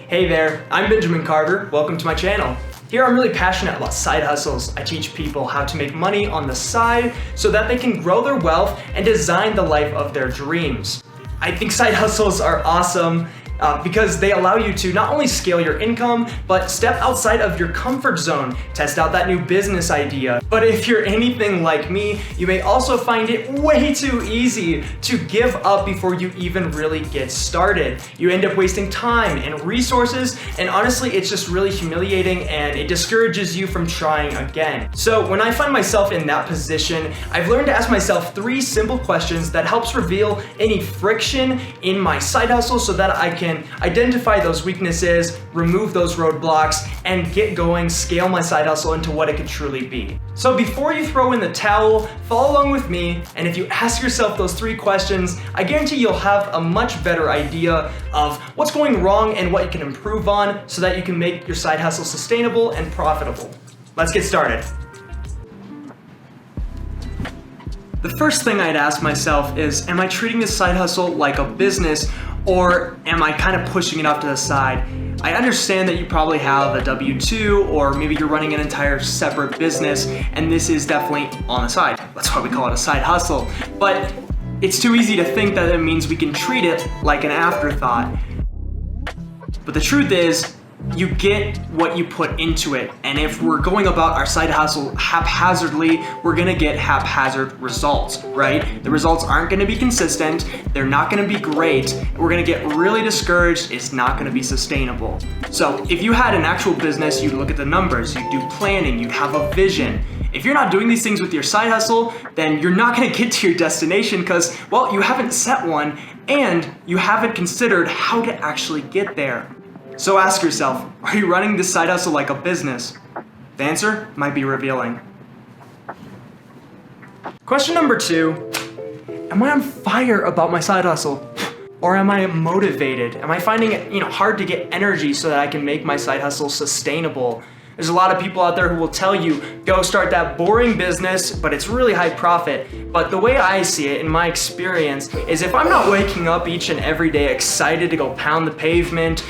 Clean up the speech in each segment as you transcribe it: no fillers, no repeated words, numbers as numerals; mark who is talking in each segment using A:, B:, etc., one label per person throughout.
A: Hey there, I'm Benjamin Carver. Welcome to my channel. Here I'm really passionate about side hustles. I teach people how to make money on the side so that they can grow their wealth and design the life of their dreams. I think side hustles are awesome because they allow you to not only scale your income, but step outside of your comfort zone, test out that new business idea. But if you're anything like me, you may also find it way too easy to give up before you even really get started. You end up wasting time and resources, and honestly, it's just really humiliating and it discourages you from trying again. So when I find myself in that position, I've learned to ask myself 3 simple questions that helps reveal any friction in my side hustle so that I can identify those weaknesses, remove those roadblocks, and get going, scale my side hustle into what it could truly be. So before you throw in the towel, follow along with me, and if you ask yourself those 3 questions, I guarantee you'll have a much better idea of what's going wrong and what you can improve on so that you can make your side hustle sustainable and profitable. Let's get started. The first thing I'd ask myself is, am I treating this side hustle like a business, or am I kind of pushing it off to the side? I understand that you probably have a W-2, or maybe you're running an entire separate business, and this is definitely on the side. That's why we call it a side hustle. But it's too easy to think that it means we can treat it like an afterthought. But the truth is, you get what you put into it, and if we're going about our side hustle haphazardly, we're gonna get haphazard results, right? The results aren't gonna be consistent, they're not gonna be great, we're gonna get really discouraged, it's not gonna be sustainable. So if you had an actual business, you'd look at the numbers, you'd do planning, you'd have a vision. If you're not doing these things with your side hustle, then you're not gonna get to your destination because, well, you haven't set one and you haven't considered how to actually get there. So ask yourself, are you running this side hustle like a business? The answer might be revealing. Question number 2, am I on fire about my side hustle? Or am I motivated? Am I finding it hard to get energy so that I can make my side hustle sustainable? There's a lot of people out there who will tell you, go start that boring business, but it's really high profit. But the way I see it in my experience is if I'm not waking up each and every day excited to go pound the pavement,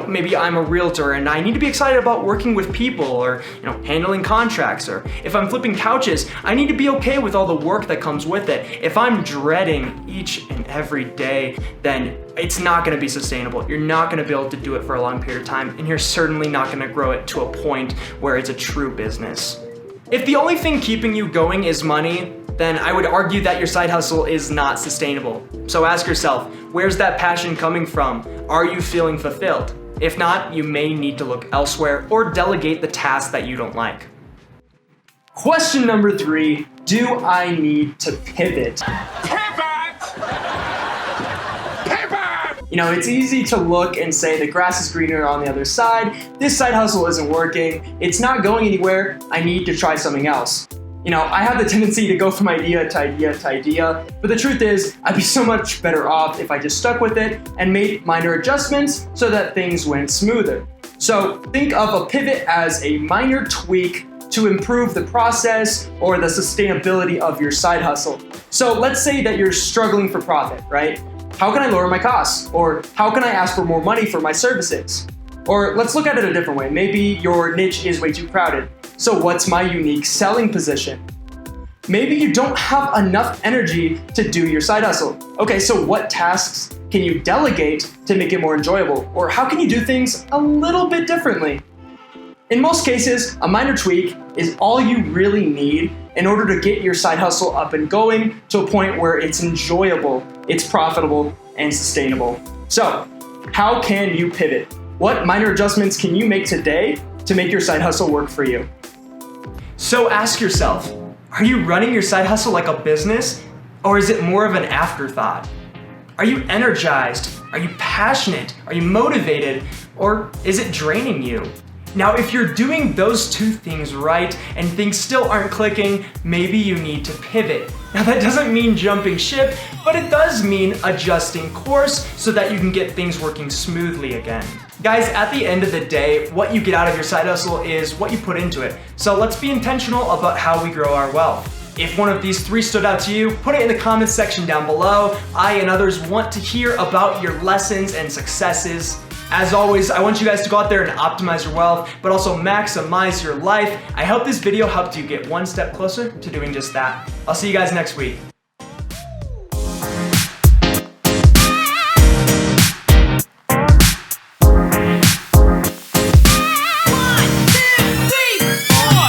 A: maybe I'm a realtor and I need to be excited about working with people or, handling contracts, or if I'm flipping couches, I need to be okay with all the work that comes with it. If I'm dreading each and every day, then it's not gonna be sustainable. You're not gonna be able to do it for a long period of time, and you're certainly not gonna grow it to a point where it's a true business. If the only thing keeping you going is money, then I would argue that your side hustle is not sustainable. So ask yourself, where's that passion coming from? Are you feeling fulfilled? If not, you may need to look elsewhere or delegate the tasks that you don't like. Question number 3, do I need to pivot? It's easy to look and say the grass is greener on the other side. This side hustle isn't working. It's not going anywhere. I need to try something else. I have the tendency to go from idea to idea to idea, but the truth is, I'd be so much better off if I just stuck with it and made minor adjustments so that things went smoother. So think of a pivot as a minor tweak to improve the process or the sustainability of your side hustle. So let's say that you're struggling for profit, right? How can I lower my costs? Or how can I ask for more money for my services? Or let's look at it a different way. Maybe your niche is way too crowded. So what's my unique selling position? Maybe you don't have enough energy to do your side hustle. Okay, so what tasks can you delegate to make it more enjoyable? Or how can you do things a little bit differently? In most cases, a minor tweak is all you really need in order to get your side hustle up and going to a point where it's enjoyable, it's profitable, and sustainable. So, how can you pivot? What minor adjustments can you make today to make your side hustle work for you? So ask yourself, are you running your side hustle like a business, or is it more of an afterthought? Are you energized? Are you passionate? Are you motivated? Or is it draining you? Now, if you're doing those 2 things right and things still aren't clicking, maybe you need to pivot. Now, that doesn't mean jumping ship, but it does mean adjusting course so that you can get things working smoothly again. Guys, at the end of the day, what you get out of your side hustle is what you put into it. So let's be intentional about how we grow our wealth. If one of these 3 stood out to you, put it in the comments section down below. I and others want to hear about your lessons and successes. As always, I want you guys to go out there and optimize your wealth, but also maximize your life. I hope this video helped you get one step closer to doing just that. I'll see you guys next week.